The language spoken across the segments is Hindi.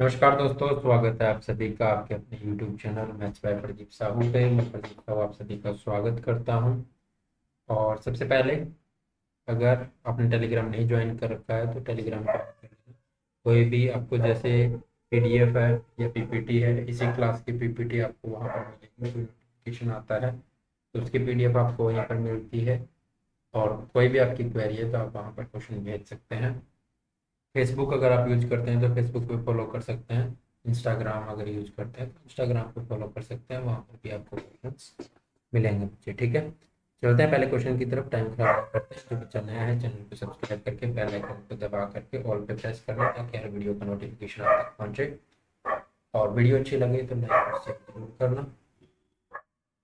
नमस्कार दोस्तों, स्वागत है आप सभी का आपके अपने YouTube channel maths by Pradeep Sahu पे। मैं प्रदीप साहू आप सभी का स्वागत करता हूं। और सबसे पहले, अगर आपने टेलीग्राम नहीं ज्वाइन कर रखा है तो टेलीग्राम पर कोई भी आपको जैसे PDF है या PPT है, इसी क्लास की PPT आपको वहाँ पर मिलेगी। नोटिफिकेशन आता है तो उसकी PDF आपको यहाँ पर मिलती है। और कोई भी आपकी क्वेरी है तो आप वहाँ पर क्वेश्चन भेज सकते हैं। फेसबुक अगर आप यूज करते हैं तो फेसबुक पे फॉलो कर सकते हैं। इंस्टाग्राम अगर यूज करते हैं तो इंस्टाग्राम पे फॉलो कर सकते हैं, वहाँ पर भी आपको क्वेश्चंस मिलेंगे बच्चे। ठीक है, चलते हैं पहले क्वेश्चन की तरफ। टाइम खराब नहीं करते हैं। जो बच्चा नया है चैनल को सब्सक्राइब करके बेल आइकन को दबा करके ऑल पे प्रेस करना, ताकि हर वीडियो का नोटिफिकेशन आप तक पहुंचे। और वीडियो अच्छी लगे तो लाइक और शेयर जरूर करना।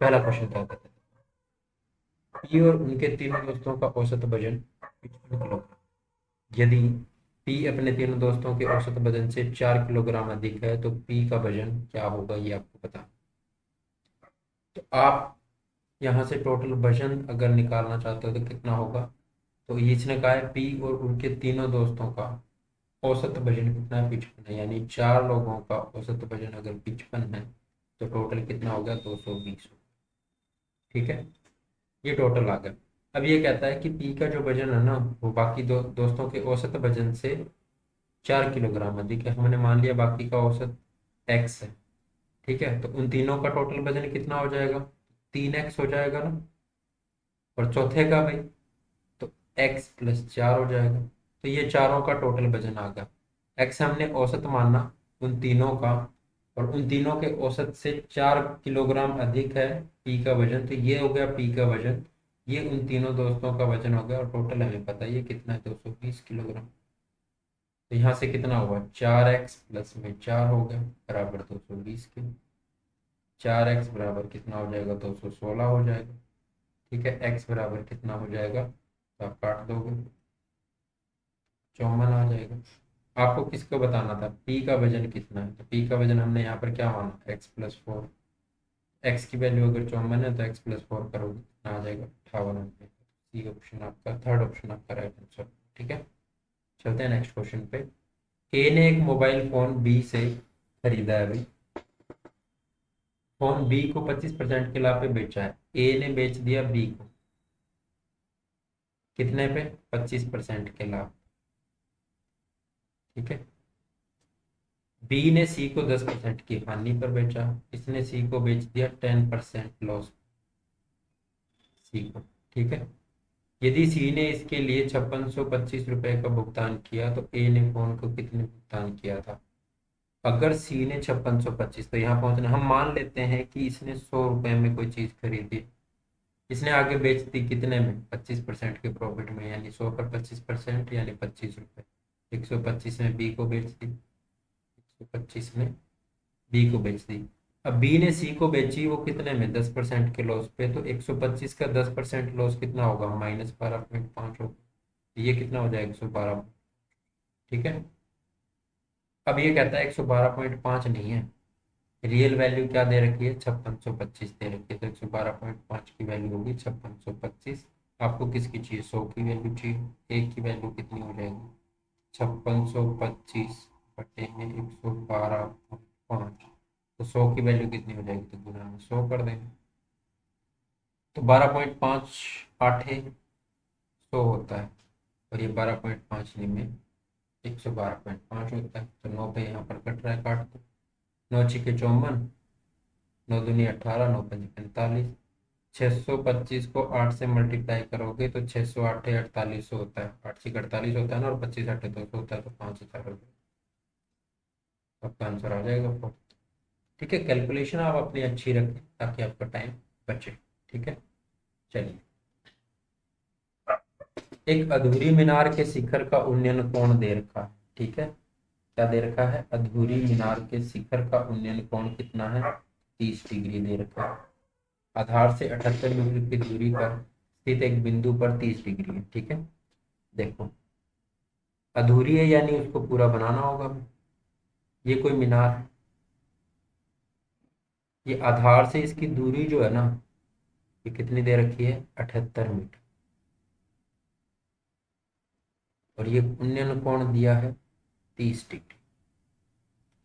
पहला क्वेश्चन क्या कहते हैं, पी और उनके तीनों दोस्तों का औसत वजन 55 किलोग्राम। यदि पी अपने तीनों दोस्तों के औसत वजन से 4 किलोग्राम अधिक है तो पी का वजन क्या होगा, ये आपको पता। तो आप यहाँ से टोटल वजन अगर निकालना चाहते हो तो कितना होगा। तो इसने कहा है पी और उनके तीनों दोस्तों का औसत वजन कितना है, 55 है। यानी 4 लोगों का औसत वजन अगर 55 है तो टोटल कितना हो गया, 220। ठीक है, ये टोटल आ गया। अब ये कहता है कि पी का जो वजन है ना, वो बाकी दोस्तों के औसत वजन से 4 किलोग्राम अधिक है। हमने मान लिया बाकी का औसत एक्स है। ठीक है, तो उन तीनों का टोटल वजन कितना हो जाएगा, 3x हो जाएगा ना। और चौथे का भाई, तो x+4 हो जाएगा। तो ये चारों का टोटल वजन आ गया। एक्स हमने औसत माना उन तीनों का, और उन तीनों के औसत से 4 किलोग्राम अधिक है पी का वजन, तो ये हो गया पी का वजन। ये उन तीनों दोस्तों का वजन हो गया, और टोटल हमें पता है ये कितना है, 220 किलोग्राम। तो यहाँ से कितना हुआ, 4x+4 हो गया बराबर 220 किलो। 4x बराबर कितना हो जाएगा, 216 हो जाएगा। ठीक है, x बराबर कितना हो जाएगा, तो आप काट दोगे, 54 आ जाएगा। आपको किसको बताना था, p का वजन कितना है। तो p का वजन हमने यहाँ पर क्या माना, x+4। x की वैल्यू अगर 54 है तो x+4 करोगे कितना आ जाएगा, 58 आ जाएगा। सी ऑप्शन आपका, थर्ड ऑप्शन आपका राइट आंसर। ठीक है, चलते हैं नेक्स्ट क्वेश्चन पे। ए ने एक मोबाइल फोन बी से खरीदा है भाई। फोन बी को 25% के लाभ पे बेचा है। ए ने बेच दिया बी को कितने पे, 25% के लाभ। ठीक है, बी ने सी को 10% की हानि पर बेचा। इसने सी को बेच दिया 10% लॉस सी को। ठीक है, यदि सी ने इसके लिए 5625 रुपए का भुगतान किया तो ए ने फोन को कितने भुगतान किया था। अगर सी ने 5625, तो यहाँ पहुंचना, हम मान लेते हैं कि इसने 100 रुपए में कोई चीज खरीदी। इसने आगे बेच दी कितने में, 25% के प्रॉफिट में, यानी 100 पर 25% यानी 25 रुपए। 125 में बी को बेच दी, 125 में बी को बेच दी। अब बी ने सी को बेची वो कितने में, 10% के लॉस पे। तो 125 का 10% लॉस कितना होगा, -12.5 होगा। ये कितना हो जाएगा, 112। ठीक है, अब ये कहता है 112.5 नहीं है, रियल वैल्यू क्या दे रखी है, 5625 दे रखी है। तो 112.5 की वैल्यू होगी 5625। आपको किसकी चाहिए, 100 की वैल्यू चाहिए। एक की वैल्यू कितनी हो जाएगी, 5625/112.5। तो 100 की वैल्यू कितनी हो जाएगी, तो गुना में 100 कर देंगे। तो 12.5 आठे 100 होता है, और ये 12.5 में 112.5 होता है। तो 9 पे यहाँ पर कट रहा है, काट दो। 9 6 के 54, 9 दूनी 18, 9 5 45। 625 को 8 से मल्टीप्लाई करोगे तो 600 8 48 होता है। 8 6 48 होता है ना, और 25 8 200 होता है, तो 5000 रुपये आपका आंसर आ जाएगा 4। ठीक है, कैलकुलेशन आप अपनी अच्छी रखें ताकि आपका टाइम बचे। ठीक है, चलिए। एक अधूरी मीनार के शिखर का उन्नयन कोण दे रखा है। ठीक है, क्या दे रखा है, अधूरी मीनार के शिखर का उन्नयन कोण कितना है, 30 डिग्री दे रखा है। आधार से 78 मीटर की दूरी पर स्थित एक बिंदु पर 30 डिग्री है। ठीक है, देखो अधूरी है यानी उसको पूरा बनाना होगा। ये कोई मीनार है, ये आधार से इसकी दूरी जो है ना, ये कितनी दे रखी है, 78 मीटर। और ये उन्नयन कोण दिया है 30 डिग्री।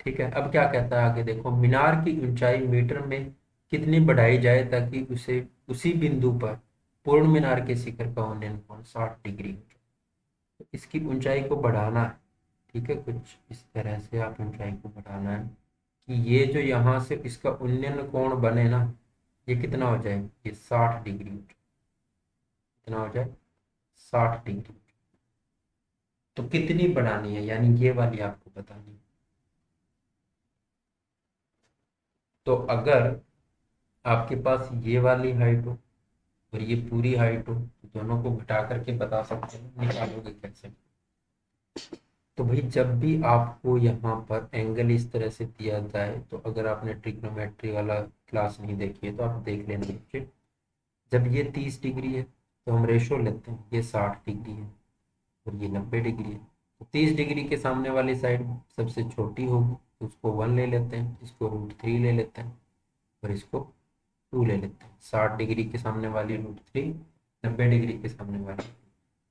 ठीक है, अब क्या कहता है आगे देखो, मीनार की ऊंचाई मीटर में कितनी बढ़ाई जाए ताकि उसे उसी बिंदु पर पूर्ण मीनार के शिखर का उन्नयन कोण 60 डिग्री हो जाए। तो इसकी ऊंचाई को बढ़ाना है, ठीक है, कुछ इस तरह से आप ऊंचाई को बढ़ाना है कि ये जो यहाँ से इसका उन्नयन कोण बने ना, ये कितना हो जाए, ये 60 डिग्री हो जाए। कितना हो जाए, 60 डिग्री। तो कितनी बढ़ानी है, यानी ये वाली आपको बतानी है। तो अगर आपके पास ये वाली हाइट हो और ये पूरी हाइट हो, तो दोनों को घटा करके बता सकते हैं, निकालोगे कैसे। तो भाई जब भी आपको यहाँ पर एंगल इस तरह से दिया जाए, तो अगर आपने ट्रिग्नोमेट्री वाला क्लास नहीं देखी है तो आप देख लेना बच्चे। जब ये 30 डिग्री है तो हम रेशो लेते हैं, ये 60 डिग्री है और ये 90 डिग्री है। तो 30 डिग्री के सामने वाली साइड सबसे छोटी होगी, तो उसको 1 ले लेते हैं, इसको √3 ले लेते हैं और इसको 2 ले लेते हैं। 60 डिग्री के सामने वाली √3, 90 डिग्री के सामने वाली,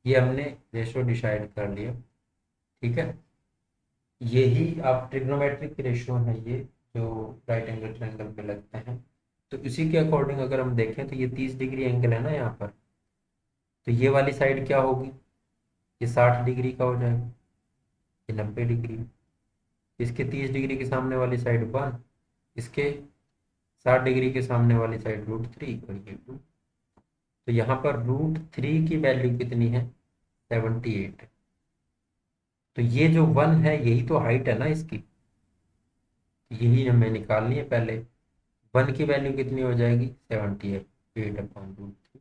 ये हमने रेशो डिसाइड कर लिया। ठीक है, यही आप ट्रिग्नोमेट्रिक रेशो है ये, जो राइट एंगल ट्रायंगल पे लगते हैं। तो इसी के अकॉर्डिंग अगर हम देखें तो ये 30 डिग्री एंगल है ना यहाँ पर, तो ये वाली साइड क्या होगी, ये 60 डिग्री का हो जाएगा, ये 90 डिग्री। इसके 30 डिग्री के सामने वाली साइड 1, इसके 60 डिग्री के सामने वाली साइड √3 और ये 2। तो यहाँ पर √3 की वैल्यू कितनी है, 78 है। तो ये जो 1 है यही तो हाइट है ना इसकी, यही हमें निकालनी है पहले। 1 की वैल्यू कितनी हो जाएगी, 78/√3,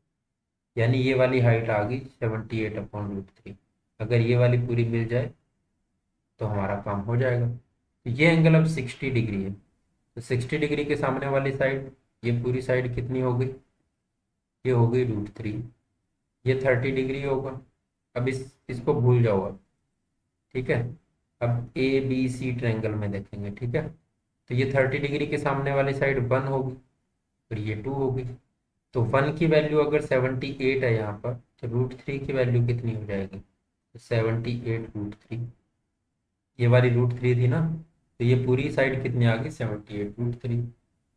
यानी ये वाली हाइट आ गई 78/√3। अगर ये वाली पूरी मिल जाए तो हमारा काम हो जाएगा। तो ये एंगल अब 60 डिग्री है, तो 60 डिग्री के सामने वाली साइड, ये पूरी साइड कितनी हो गई, ये हो गई √3, ये 30 डिग्री होगा। अब इसको भूल जाओ अब, ठीक है। अब ABC ट्रायंगल में देखेंगे, ठीक है। तो ये 30 डिग्री के सामने वाली साइड 1 होगी और ये 2 होगी। तो 1 की वैल्यू अगर 78 है यहाँ पर, तो √3 की वैल्यू कितनी हो जाएगी, तो 78 √3। ये वाली √3 थी ना, तो ये पूरी साइड कितनी आ गई, 78 √3।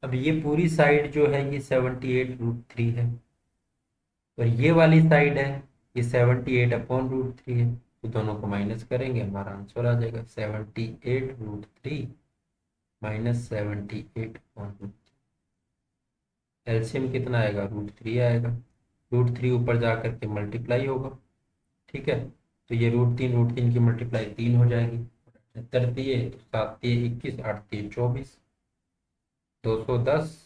अब ये पूरी साइड जो है ये 78 √3 है, और ये वाली साइड है ये 78/√3 है। तो दोनों को माइनस करेंगे, हमारा आंसर आ जाएगा 78 √3 माइनस 78/√3। एलसीएम कितना आएगा, √3 आएगा। √3 ऊपर जा करके मल्टीप्लाई होगा, ठीक है। तो ये √3 की मल्टीप्लाई 3 हो जाएगी, 78 दिए तो 7 दिए 21, 8 दिए 24, 210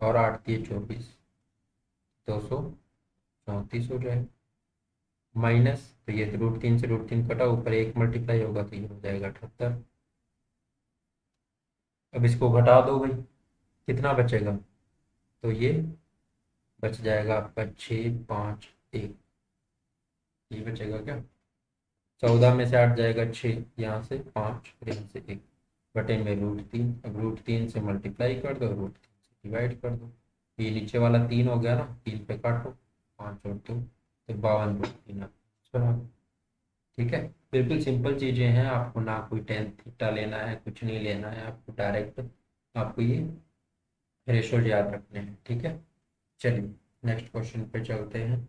और 8 दिए 24, 234 हो जाएगा। माइनस, तो ये √3 से √3 कटा, ऊपर 1 मल्टीप्लाई होगा तो ये हो जाएगा 78। अब इसको घटा दो भाई, कितना बचेगा, तो ये बच जाएगा आपका 651, ये बचेगा क्या, 14 में से 8 जाएगा 6, यहाँ से 5 और यहाँ से 1 बटे में √3। अब √3 से मल्टीप्लाई कर दो, √3 से डिवाइड कर दो, ये नीचे वाला 3 हो गया ना, 3 पे काटो, 5 और 2 तो 52 √3। ठीक है, बिल्कुल सिंपल चीज़ें हैं, आपको ना कोई टेन थीटा लेना है, कुछ नहीं लेना है, आपको डायरेक्ट आपको ये रेशो याद रखने हैं। ठीक है, चलिए नेक्स्ट क्वेश्चन पे चलते हैं।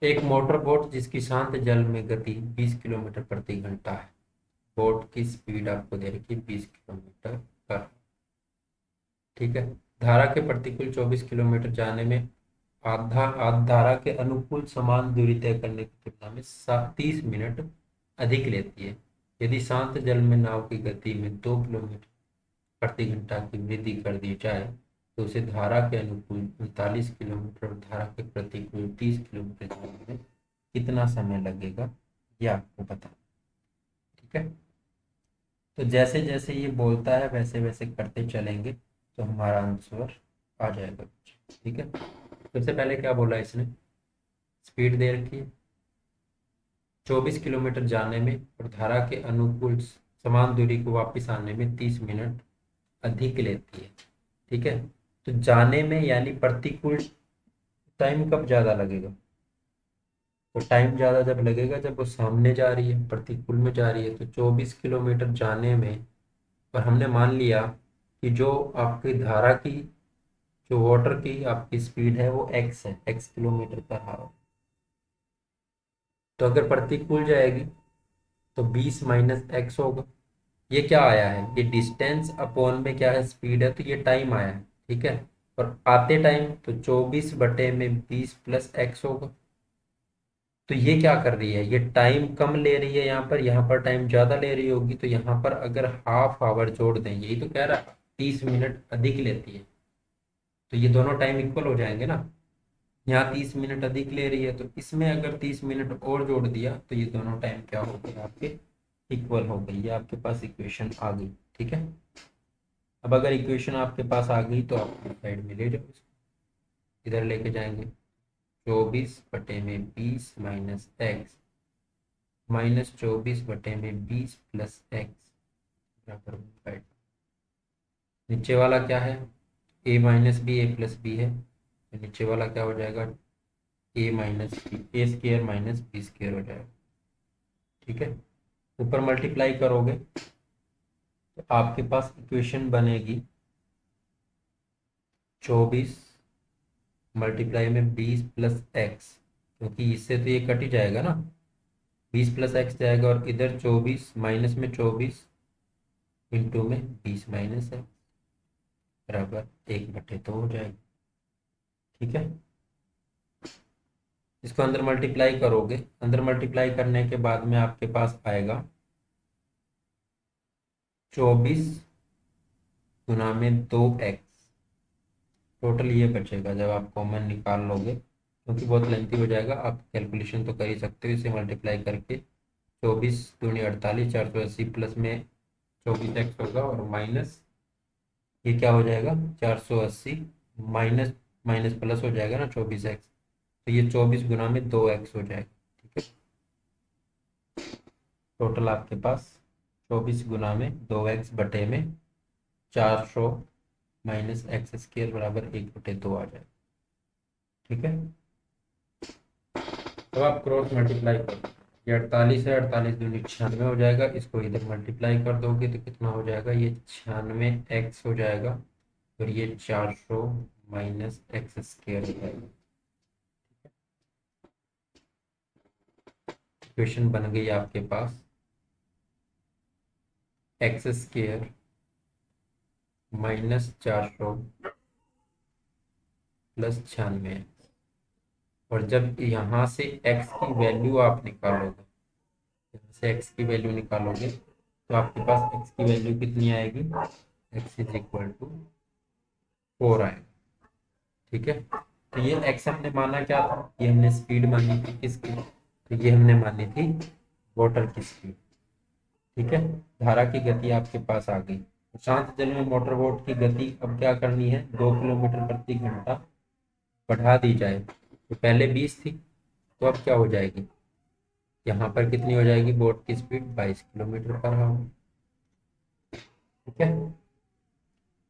एक मोटर बोट जिसकी शांत जल में गति 20 किलोमीटर प्रति घंटा है, बोट की स्पीड आपको दे रखी है 20 किलोमीटर पर, ठीक है। धारा के प्रतिकूल 24 किलोमीटर जाने में आधा धारा के अनुकूल समान दूरी तय करने की तुलना में 30 मिनट अधिक लेती है। यदि शांत जल में नाव की गति में 2 किलोमीटर प्रति घंटा की वृद्धि कर दी जाए तो उसे धारा के अनुकूल 39 किलोमीटर और धारा के प्रतिकूल 30 किलोमीटर जाने में कितना समय लगेगा, यह आपको बता। ठीक है, तो जैसे जैसे ये बोलता है वैसे वैसे करते चलेंगे तो हमारा आंसर आ जाएगा। ठीक है, सबसे पहले क्या बोला इसने, स्पीड दे रखी है 24 किलोमीटर जाने में और धारा के अनुकूल समान दूरी को वापस आने में 30 मिनट अधिक लेती है। ठीक है, तो जाने में यानी प्रतिकूल टाइम कब ज़्यादा लगेगा, तो टाइम ज़्यादा जब लगेगा जब वो सामने जा रही है, प्रतिकूल में जा रही है, तो 24 किलोमीटर जाने में। और हमने मान लिया कि जो आपकी धारा की, जो वाटर की आपकी स्पीड है वो एक्स है, एक्स किलोमीटर पर आवर। तो अगर प्रतिकूल जाएगी तो 20 - एक्स होगा। ये क्या आया है, ये डिस्टेंस अपॉन में क्या है, स्पीड है, तो ये टाइम आया है। ठीक है। और आते टाइम तो 24/20 + एक्स होगा। तो ये क्या कर रही है, ये टाइम कम ले रही है यहाँ पर टाइम ज़्यादा ले रही होगी। तो यहाँ पर अगर हाफ आवर जोड़ दें, यही तो कह रहा है 30 मिनट अधिक लेती है, तो ये दोनों टाइम इक्वल हो जाएंगे ना। यहाँ 30 मिनट अधिक ले रही है, तो इसमें अगर 30 मिनट और जोड़ दिया तो ये दोनों टाइम क्या हो गए आपके, इक्वल हो गई। ये आपके पास इक्वेशन आ गई। ठीक है। अब अगर इक्वेशन आपके पास आ गई तो आप साइड में ले जाओ इसको, इधर लेके जाएंगे। 24/20 - एक्स -24/20 + एक्स बराबर 1/। नीचे वाला क्या है, a - b a + b है, तो नीचे वाला क्या हो जाएगा, a - b a² - b² हो जाएगा। ठीक है। ऊपर मल्टीप्लाई करोगे तो आपके पास इक्वेशन बनेगी 24 मल्टीप्लाई में 20 + एक्स, क्योंकि इससे तो ये कट ही जाएगा ना, 20 + एक्स जाएगा, और इधर 24 माइनस में 24 इंटू में 20 - एक्स बराबर 1/2 हो जाएगा। ठीक है। इसको अंदर मल्टीप्लाई करोगे, अंदर मल्टीप्लाई करने के बाद में आपके पास आएगा 24 × 2x। टोटल ये बचेगा जब आप कॉमन निकाल लोगे, क्योंकि बहुत लेंथी हो जाएगा, आप कैलकुलेशन तो कर ही सकते हो इसे मल्टीप्लाई करके। 24×2 = 48, 480 प्लस में 24x होगा, और माइनस ये क्या हो जाएगा 480, माइनस माइनस प्लस हो जाएगा ना 24x, तो ये 24 × 2x हो जाएगा। ठीक है। टोटल आपके पास 24 × 2x बटे में 400 - x² बराबर 1/2 आ जाएगा। ठीक है। तो आप क्रॉस मल्टीप्लाई करो, ये 48 है, 48×2 = 96 हो जाएगा। इसको इधर मल्टीप्लाई कर दोगे तो कितना हो जाएगा, ये 96x हो जाएगा, और ये 400 - x² हो जाएगा। इक्वेशन बन गई आपके पास x² - 400 + 96। और जब यहाँ से x की वैल्यू आप निकालोगे, यहाँ से x की वैल्यू निकालोगे तो आपके पास x की वैल्यू कितनी आएगी, x = 4 आएगा। ठीक है। तो ये x हमने माना क्या था, ये हमने स्पीड मानी थी किसकी, तो ये हमने मानी थी वाटर की स्पीड। ठीक है। धारा की गति आपके पास आ गई। शांत जल में मोटर बोट की गति अब क्या करनी है, 2 किलोमीटर प्रति घंटा बढ़ा दी जाए। तो पहले 20 थी, तो अब क्या हो जाएगी, यहाँ पर कितनी हो जाएगी, बोट की स्पीड 22 किलोमीटर पर आवर। ठीक है।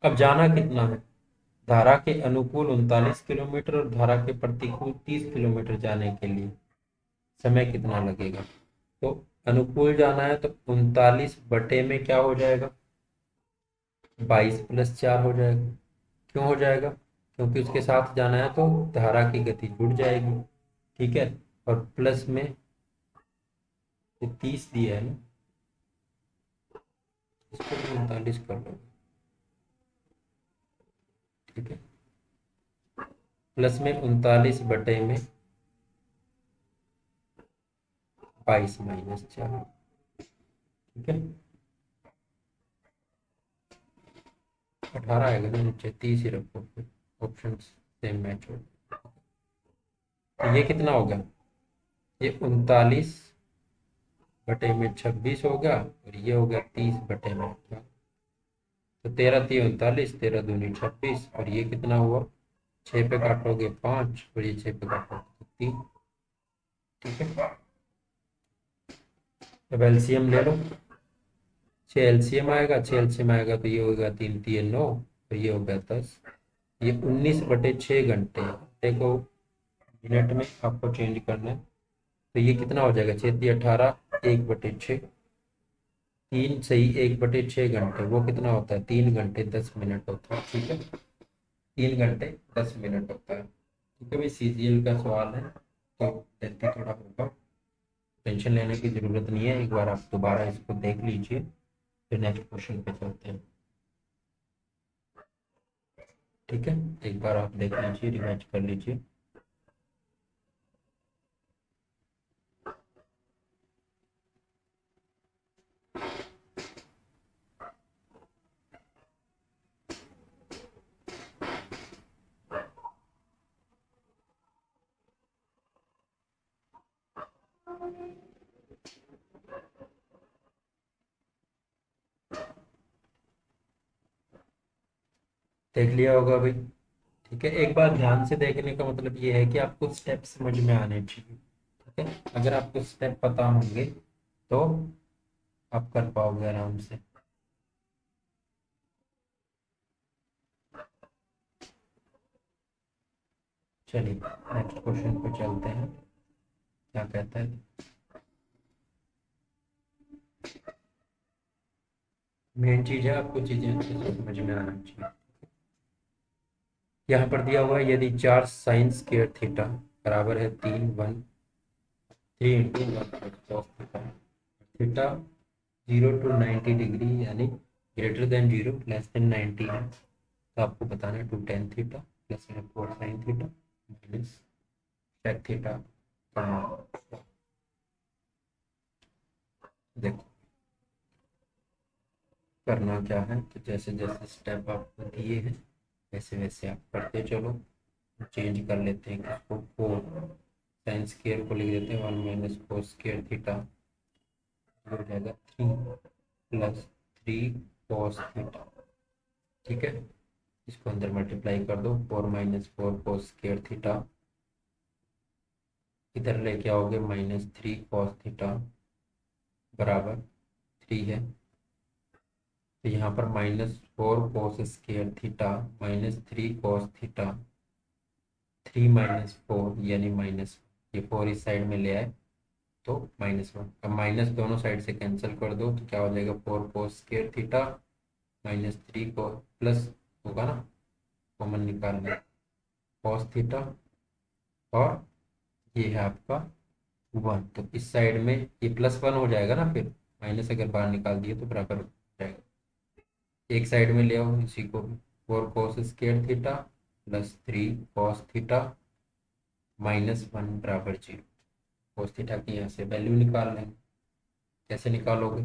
अब जाना कितना है, धारा के अनुकूल 39 किलोमीटर और धारा के प्रतिकूल 30 किलोमीटर जाने के लिए समय कितना लगेगा। तो अनुकूल जाना है तो 39 बटे में क्या हो जाएगा, 22 + 4 हो जाएगा। क्यों हो जाएगा, क्योंकि उसके साथ जाना है तो धारा की गति जुड़ जाएगी। ठीक है। और प्लस में ये 30 दिया है ना, इसको भी 39 कर लो। ठीक है। प्लस में 39 बटे में 22 - 4। ठीक है। 18 आएगा ना नीचे, 30 ही रखो, ऑप्शन सेम मैच हो। तो ये कितना हो गया, ये 39/26 हो गया, और ये हो गया 30/18। तो 13×3 = 39, 13×2 = 26, और ये कितना हुआ, 6 पे काटोगे 5, और ये 6 पे काटोगे तो 3। ठीक है। अब एलसीएम ले लो, 6 एलसीएम आएगा, 6 एलसीएम आएगा तो ये होगा 3×3 = 9, तो ये हो गया 10। ये 19/6 घंटे, घंटे को मिनट में आपको चेंज करना है, तो ये कितना हो जाएगा, 6×18, 1/6, 3 सही 1/6 घंटे, वो कितना होता है, 3 घंटे 10 मिनट होता है। ठीक है, 3 घंटे 10 मिनट होता है। ठीक है भाई, सीजीएल का सवाल है तो जल्दी थोड़ा होगा, टेंशन लेने की जरूरत नहीं है, एक बार आप दोबारा इसको देख लीजिए, फिर नेक्स्ट क्वेश्चन पे चलते हैं। ठीक है, एक बार आप देख लीजिए, रिवाइज कर लीजिए। देख लिया होगा भाई। ठीक है, एक बार ध्यान से देखने का मतलब ये है कि आपको स्टेप समझ में आने चाहिए। ठीक है, अगर आपको स्टेप पता होंगे तो आप कर पाओगे आराम से। चलिए नेक्स्ट क्वेश्चन पे चलते हैं, क्या कहता है। मेन चीज है आपको चीजें अच्छे से समझ में आना चाहिए। यहाँ पर दिया हुआ है, यदि 4 sin² थीटा बराबर है 3 1 3 × 1 cos theta, theta 0 to 90 degree यानी >0 <90 है, तो आपको बताना है 2 tan थीटा प्लस में 4 sin theta minus sec theta करना। देखो करना क्या है, तो जैसे जैसे स्टेप आपको दिए हैं वैसे वैसे आप करते चलो। चेंज कर लेते हैं इसको, 4 sin² को लिख देते हैं 1 - cos² थीटा, हो जाएगा 3 + 3 cos थीटा। ठीक है, इसको अंदर मल्टीप्लाई कर दो, 4 - 4 cos² थीटा, इधर लेके आओगे -3 cos थीटा बराबर 3 है, तो यहाँ पर -4 cos² थीटा -3 cos थीटा, 3 - 4 यानी माइनस, ये 4 इस साइड में ले आए तो -1, अब माइनस दोनों साइड से कैंसिल कर दो तो क्या हो जाएगा, 4 cos² थीटा -3 cos प्लस होगा ना, कॉमन निकाल लें cos थीटा, और ये है आपका 1, तो इस साइड में ये +1 हो जाएगा ना, फिर माइनस अगर बाहर निकाल दिए तो बराबर हो जाएगा। एक साइड में ले आओ इसी को भी, 4 cos² थीटा +3 cos थीटा -1 बराबर 0। cos थीटा की यहाँ से वैल्यू निकाल लेंगे, कैसे निकालोगे,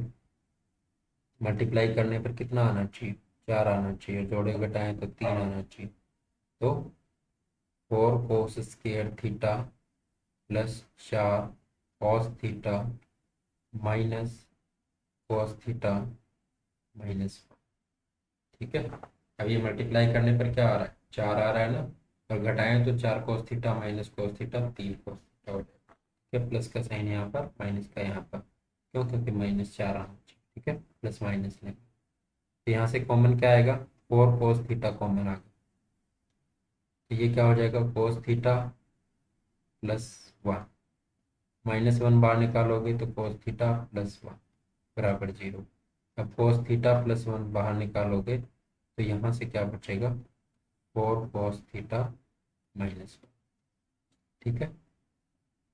मल्टीप्लाई करने पर कितना आना चाहिए, 4 आना चाहिए, जोड़े घटाएं तो 3 आना चाहिए, तो 4 cos² theta +4 cos theta -cos theta -1। ठीक है, अब ये मल्टीप्लाई करने पर क्या आ रहा है, 4 आ रहा है ना, और घटाएं तो 4 cos theta -cos theta 3 cos theta हो जाएगा। ठीक है, प्लस का साइन यहाँ पर, माइनस का यहाँ पर, क्यों, क्योंकि -4 आना चाहिए। ठीक है, प्लस माइनस लें तो यहाँ से कॉमन क्या आएगा, 4 cos थीटा कॉमन आ गया, तो ये क्या हो जाएगा, cos थीटा +1, -1 बाहर निकालोगे तो cos थीटा +1 बराबर 0। अब cos थीटा +1 बाहर निकालोगे तो यहाँ से क्या बचेगा, 4 cos थीटा -1। ठीक है,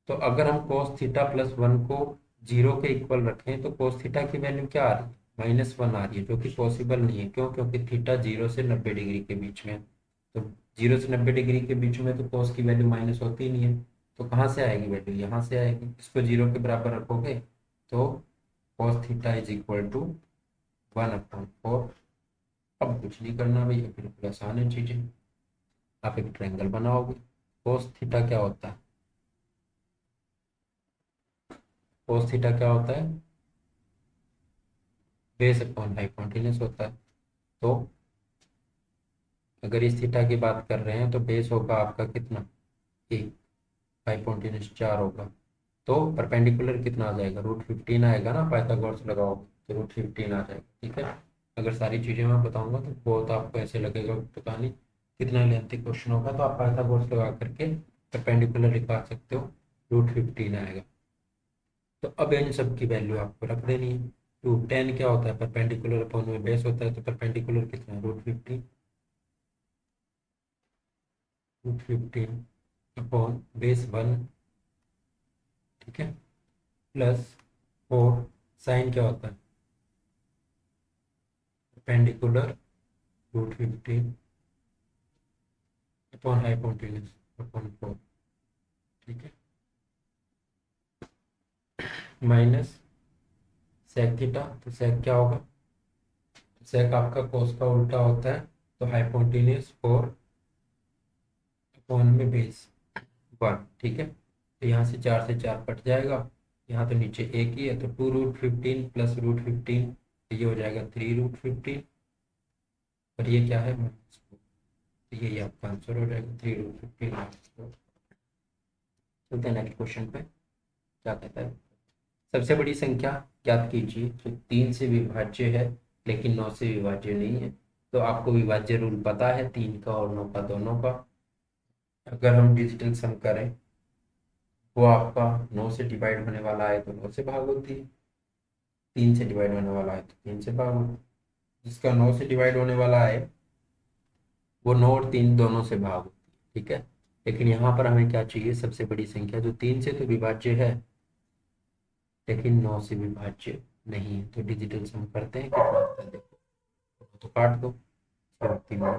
तो अगर हम cos थीटा +1 को 0 के इक्वल रखें तो cos थीटा की वैल्यू क्या आ रही है, -1 आ रही है, जो कि पॉसिबल नहीं है, क्यों, क्योंकि थीटा 0 से 90 डिग्री के बीच में है, तो 0 से 90 डिग्री के बीच में तो cos की वैल्यू माइनस होती ही नहीं है, तो कहाँ से आएगी वैल्यू, यहाँ से आएगी, इसको 0 के बराबर रखोगे तो cos थीटा = 1/4। अब कुछ नहीं करना भैया, बिल्कुल आसान है चीजें, आप एक ट्रायंगल बनाओगे। cos थीटा क्या होता है, cos थीटा क्या होता है, बेस/हाइपोटेन्यूज होता है, तो अगर इस थीटा की बात कर रहे हैं तो बेस होगा आपका कितना, 1, हाइपोटेन्यूज 4 होगा, तो परपेंडिकुलर कितना आ जाएगा, √15 आएगा ना, पाइथागोरस लगाओगे तो √15 आ जाएगा। ठीक है, अगर सारी चीज़ें मैं बताऊंगा तो बहुत आपको ऐसे लगेगा पता नहीं कितना लेंथी क्वेश्चन होगा, तो आप पाइथागोरस लगा करके परपेंडिकुलर निकाल सकते हो, √15 आएगा। तो अब इन सब की वैल्यू आपको रख देनी है। टू टेन क्या होता है, परपेंडिकुलर अपॉन में बेस होता है, तो परपेंडिकुलर कितना है, √15, √15 अपॉन बेस 1, ठीक है, प्लस 4, साइन क्या होता है, परपेंडिकुलर √15 अपॉन हाइपोटेन्यूज अपॉन 4, ठीक है, माइनस सेक थीटा, तो सेक क्या होगा, सेक आपका कोस का उल्टा होता है, तो हाइपोटेन्यूज 4 अपॉन में बेस 1, ठीक है। तो यहाँ से 4 से 4 कट जाएगा, यहाँ तो नीचे एक ही है, तो 2√15 प्लस √15, ये हो जाएगा 3√15, और ये क्या है, तो ये आपका आंसर हो जाएगा 3√15। चलते हैं नेक्स्ट क्वेश्चन पे, क्या कहता है, सबसे बड़ी संख्या ज्ञात कीजिए जो 3 से विभाज्य है लेकिन 9 से विभाज्य नहीं है। तो आपको विभाज्य रूल पता है 3 का और 9 का दोनों का। अगर हम डिजिटल सम करें, वो आपका 9 से डिवाइड होने वाला है तो 9 से भाग होती है, 3 से डिवाइड होने वाला है तो 3 से भाग होती है। जिसका 9 से डिवाइड होने वाला है वो 9 और 3 दोनों से भाग होती है, ठीक है। लेकिन यहाँ पर हमें क्या चाहिए, सबसे बड़ी संख्या जो 3 से तो विभाज्य है लेकिन 9 से विभाज्य नहीं है। तो डिजिटल सम करते हैं, कितना आता है देखो, तो काट दो, 3 9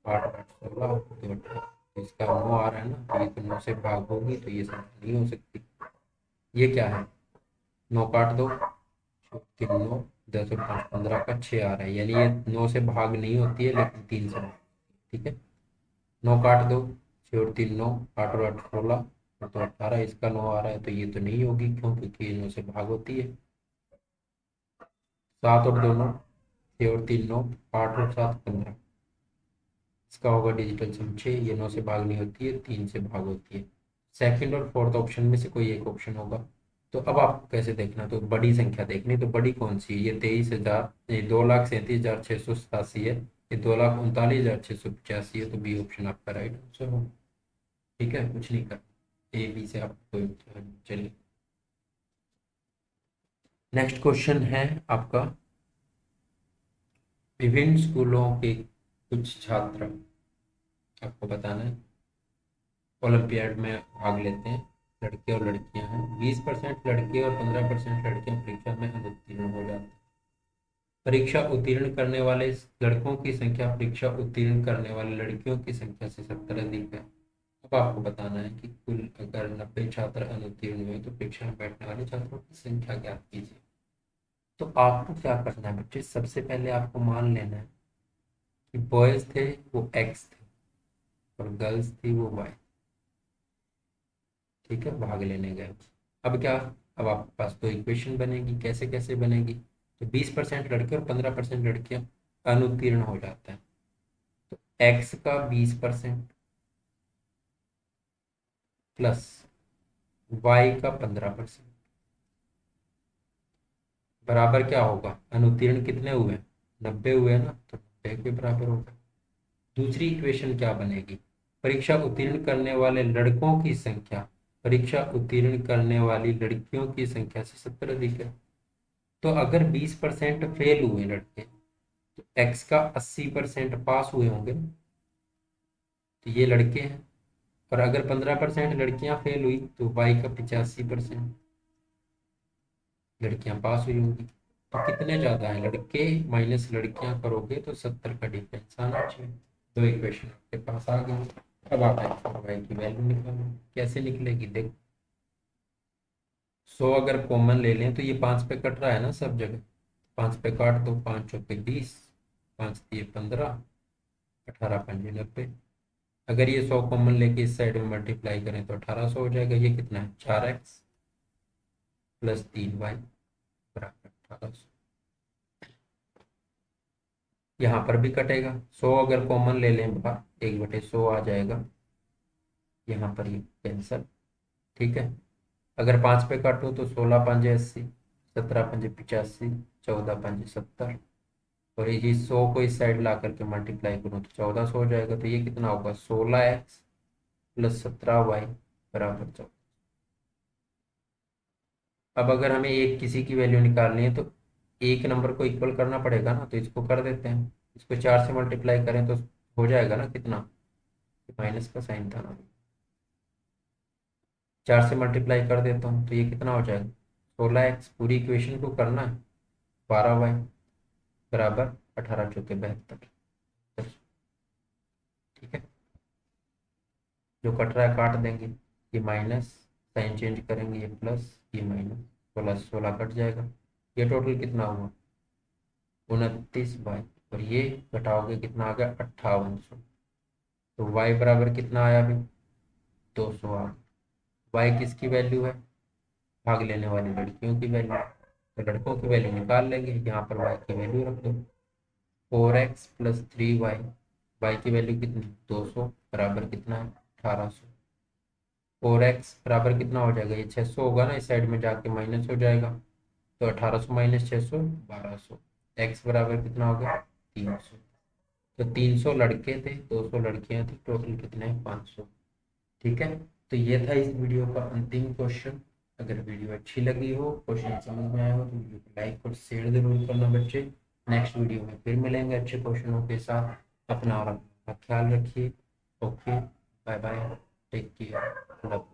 8 8 16 2 18, इसका 9 आ रहा है ना, तो ये तो 9 से भाग होगी, तो ये संख्या नहीं हो सकती। ये क्या है, 9 काट दो, 3 9 10 और 5 15 का 6 आ रहा है, यानी ये 9 से भाग नहीं होती है लेकिन 3 से भाग होती है, ठीक है। 9 काट दो, 6 और 3 9, 8 और 8 16, तो 18, इसका 9 आ रहा है, तो ये तो नहीं होगी, क्यों, क्योंकि ये 9 से भाग होती है। 7 और 2 9, 6 और 3 9, 8 और 7 15, इसका होगा डिजिटल सम 6, ये 9 से भाग नहीं होती है, 3 से भाग होती है। सेकंड और फोर्थ ऑप्शन में से कोई एक ऑप्शन होगा। तो अब आपको कैसे देखना, तो बड़ी संख्या देखनी, तो बड़ी कौन सी है, ये 23,000, ये 2,37,687 है, ये 2,39,685 है, तो बी ऑप्शन आपका राइट आंसर हो, ठीक है, कुछ नहीं करना, ए बी से आपको चलिए। नेक्स्ट क्वेश्चन है आपका, विभिन्न स्कूलों के कुछ छात्र, आपको बताना है, ओलंपियाड में भाग लेते हैं, लड़के और लड़कियां हैं, 20% लड़के और 15% लड़कियां परीक्षा में अनुत्तीर्ण हो जाते हैं। परीक्षा उत्तीर्ण करने वाले लड़कों की संख्या परीक्षा उत्तीर्ण करने वाले लड़कियों की संख्या से 70 अधिक है। अब आपको बताना है कि कुल अगर 90 छात्र अनुत्तीर्ण हुए तो परीक्षा में बैठने वाले छात्रों की संख्या ज्ञात कीजिए। तो आपको क्या करना है बच्चे, सबसे पहले आपको मान लेना है कि बॉयज थे वो एक्स थे और गर्ल्स थी वो वाई, ठीक है, भाग लेने गए। अब क्या, अब आपके पास तो इक्वेशन बनेगी, कैसे कैसे बनेगी, तो 20% लड़के और 15% लड़कियां अनुत्तीर्ण हो जाता है, तो एक्स का 20% प्लस वाई का 15% बराबर क्या होगा, अनुत्तीर्ण कितने हुए, 90 हुए ना, तो 90 के बराबर होगा। दूसरी इक्वेशन क्या बनेगी, परीक्षा उत्तीर्ण करने वाले लड़कों की संख्या परीक्षा उत्तीर्ण करने वाली लड़कियों की संख्या से 70 अधिक है। तो अगर 20% फेल हुए लड़के, तो एक्स का 80% पास हुए होंगे ना, तो ये लड़के हैं। और अगर 15% लड़कियां फेल हुई तो वाई का 85% लड़कियां पास हुई होंगी। तो कितने ज्यादा है, लड़के माइनस लड़कियां करोगे तो 70 का डिफरेंस आना चाहिए। दो इक्वेशन आपके पास आ गई। अब आप एक्स और वाई की वैल्यू निकालो, कैसे निकलेगी देख, 100 अगर कॉमन ले लें तो ये 5 पे कट रहा है ना सब जगह, 5 पे काट दो, 5 चौके 20, 5 दिए 15, 18 पंजे 90। अगर ये 100 कॉमन लेके इस साइड में मल्टीप्लाई करें तो 1800 हो जाएगा, ये कितना है 4x प्लस 3y बराबर 1800। यहाँ पर भी कटेगा, 100 अगर कॉमन ले लें बाहर, 1/100 आ जाएगा, यहाँ पर ये कैंसल, ठीक है। अगर 5 पे काटो तो 16 पंजे 80, 17 पंजे 85, 14 पंजे 70, और ये 100 को इस साइड ला करके मल्टीप्लाई करूँ तो 1400 हो जाएगा, तो ये कितना होगा 16x प्लस 17y बराबर 14। अब अगर हमें एक किसी की वैल्यू निकालनी है तो एक नंबर को इक्वल करना पड़ेगा ना, तो इसको कर देते हैं। इसको 4 से मल्टीप्लाई करें तो हो जाएगा ना कितना, माइनस का साइन था ना, 4 से मल्टीप्लाई कर देता हूँ तो ये कितना हो जाएगा, 16x। पूरी इक्वेशन को करना है, 12y बराबर 18 चौके 72। ठीक है, जो कट रहा है काट देंगे, ये माइनस, साइन चेंज करेंगे, ये प्लस, ये माइनस, 16 16 कट जाएगा। ये टोटल कितना हुआ, 29y। और ये घटाओगे कितना आ गया, 5800। तो y बराबर कितना आया अभी, 200 आ गया। y किसकी वैल्यू है, भाग लेने वाली लड़कियों की वैल्यू। तो लड़कों की वैल्यू निकाल लेंगे, यहाँ पर y की वैल्यू रख दो, 4x प्लस 3y। y की वैल्यू कितनी, 200 बराबर कितना है, 1800। 4x बराबर कितना हो जाएगा, ये 600 होगा ना, इस साइड में जाके माइनस हो जाएगा। तो 1800 माइनस 600, 1200। x बराबर कितना हो गया, 300। तो 300 लड़के थे, 200 लड़कियां थी, टोटल कितने हैं, 500। ठीक है, तो ये था इस वीडियो का अंतिम क्वेश्चन। अगर वीडियो अच्छी लगी हो, क्वेश्चन समझ में आया हो, तो वीडियो को लाइक और शेयर जरूर करना बच्चे। नेक्स्ट वीडियो में फिर मिलेंगे अच्छे क्वेश्चनों के साथ। अपना और अपना ख्याल रखिए। Okay, bye bye, take care, love.